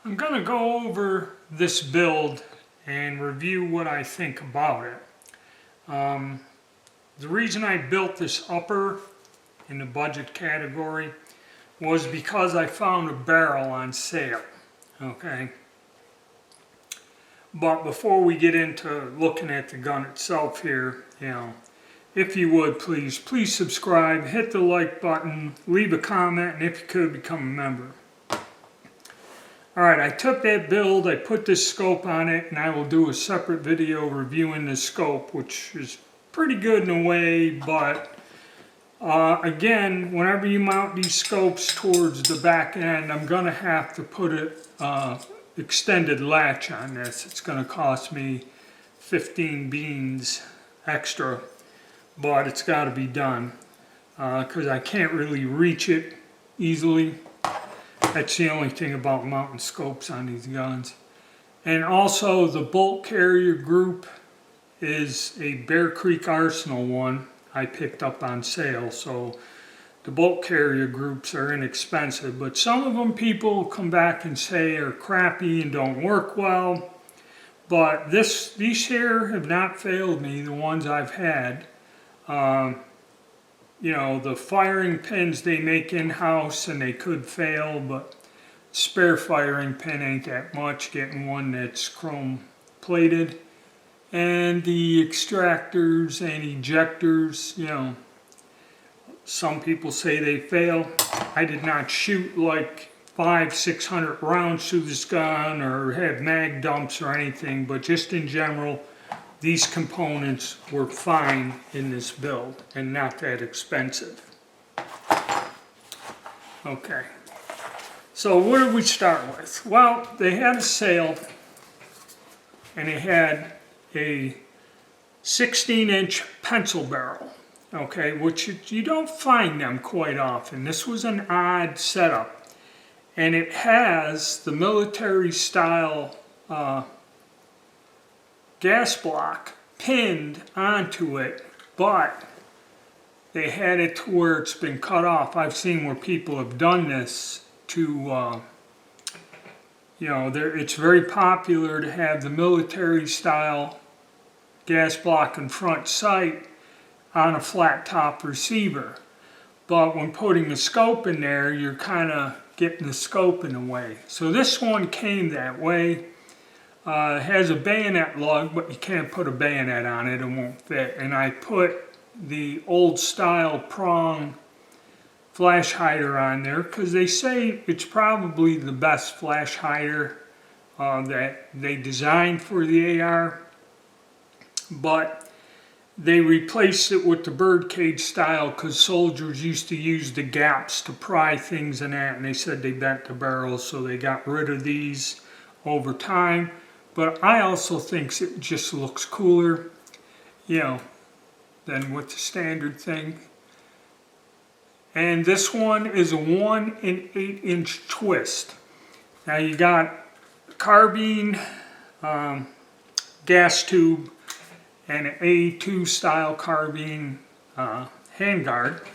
I'm going to go over this build and review what I think about it. The reason I built this upper in the budget category was because I found a barrel on sale. Okay. But before we get into looking at the gun itself here, if you would please subscribe, hit the like button, leave a comment, and if you could, become a member. Alright, I took that build, I put this scope on it, and I will do a separate video reviewing the scope, which is pretty good in a way, but again, whenever you mount these scopes towards the back end, I'm going to have to put an extended latch on this. It's going to cost me 15 beans extra, but it's got to be done because I can't really reach it easily. That's the only thing about mounting scopes on these guns. And also the bolt carrier group is a Bear Creek Arsenal one I picked up on sale. So the bolt carrier groups are inexpensive, but some of them people come back and say are crappy and don't work well. But these here have not failed me, the ones I've had. The firing pins they make in-house and they could fail, but spare firing pin ain't that much, getting one that's chrome plated. And the extractors and ejectors, some people say they fail. I did not shoot like 500-600 rounds through this gun or have mag dumps or anything, but just in general, these components were fine in this build and not that expensive. Okay, so what did we start with? Well, they had a sale and they had a 16-inch pencil barrel, okay, which you don't find them quite often. This was an odd setup, and it has the military style gas block pinned onto it, but they had it to where it's been cut off. I've seen where people have done this to, it's very popular to have the military style gas block and front sight on a flat top receiver. But when putting a scope in there, you're kind of getting the scope in the way. So this one came that way. It has a bayonet lug, but you can't put a bayonet on it, it won't fit. And I put the old style prong flash hider on there because they say it's probably the best flash hider that they designed for the AR. But they replaced it with the birdcage style because soldiers used to use the gaps to pry things in that, and they said they bent the barrels, so they got rid of these over time. But I also think it just looks cooler, than with the standard thing. And this one is a 1 1/8-inch twist. Now you got carbine gas tube and an A2 style carbine handguard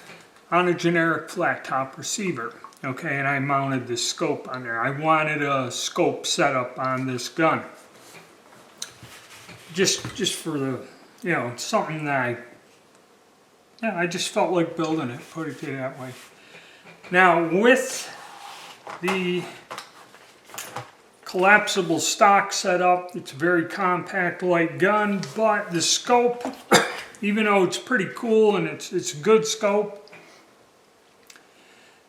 on a generic flat top receiver. Okay, and I mounted this scope on there. I wanted a scope setup on this gun. Just for the, something that I just felt like building it, put it that way. Now with the collapsible stock setup, it's a very compact light gun, but the scope, even though it's pretty cool and it's a good scope,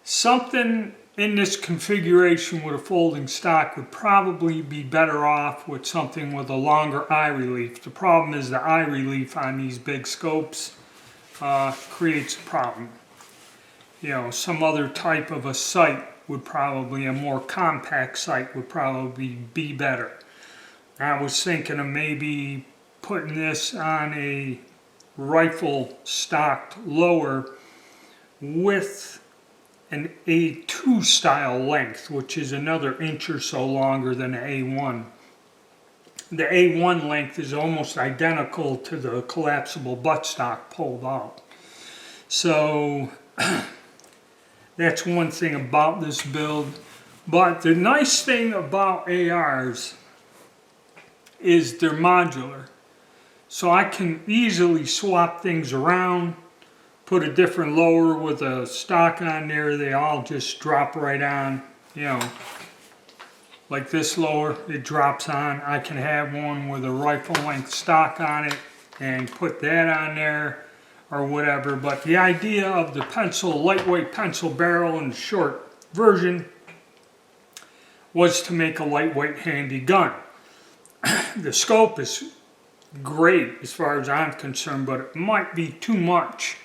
something in this configuration with a folding stock would probably be better off with something with a longer eye relief. The problem is the eye relief on these big scopes creates a problem. Some other type of a sight would probably, a more compact sight would probably be better. I was thinking of maybe putting this on a rifle stocked lower with an A2 style length, which is another inch or so longer than the A1. The A1 length is almost identical to the collapsible buttstock pulled out. So that's one thing about this build. But the nice thing about ARs is they're modular. So I can easily swap things around, put a different lower with a stock on there, they all just drop right on, you know. Like this lower, it drops on. I can have one with a rifle length stock on it and put that on there or whatever. But the idea of the pencil, lightweight pencil barrel in the short version was to make a lightweight handy gun. The scope is great as far as I'm concerned, but it might be too much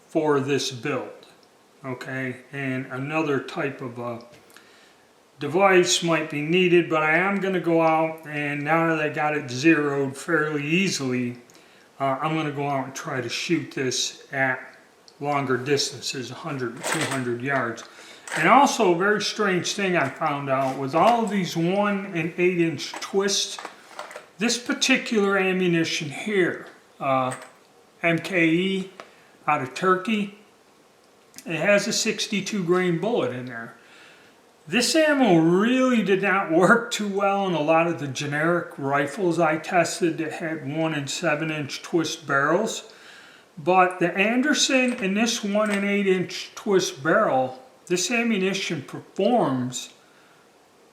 for this build. Okay, and another type of device might be needed, but I am going to go out, and now that I got it zeroed fairly easily, I'm going to go out and try to shoot this at longer distances, 100 to 200 yards. And also a very strange thing I found out, with all of these 1 and 8 inch twists, this particular ammunition here, MKE out of Turkey, it has a 62 grain bullet in there. This ammo really did not work too well in a lot of the generic rifles I tested that had 1 and 7 inch twist barrels. But the Anderson and this 1 and 8 inch twist barrel, this ammunition performs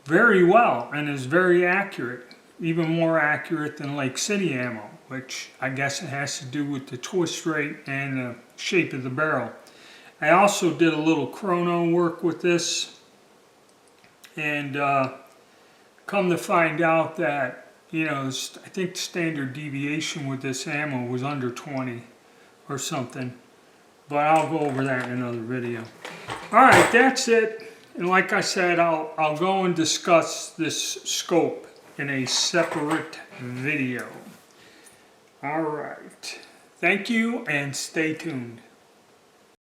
very well and is very accurate, even more accurate than Lake City ammo, which I guess it has to do with the twist rate and the shape of the barrel. I also did a little chrono work with this, and come to find out that, you know, I think the standard deviation with this ammo was under 20 or something. But I'll go over that in another video. Alright, that's it. And like I said, I'll go and discuss this scope in a separate video. Alright. Thank you and stay tuned.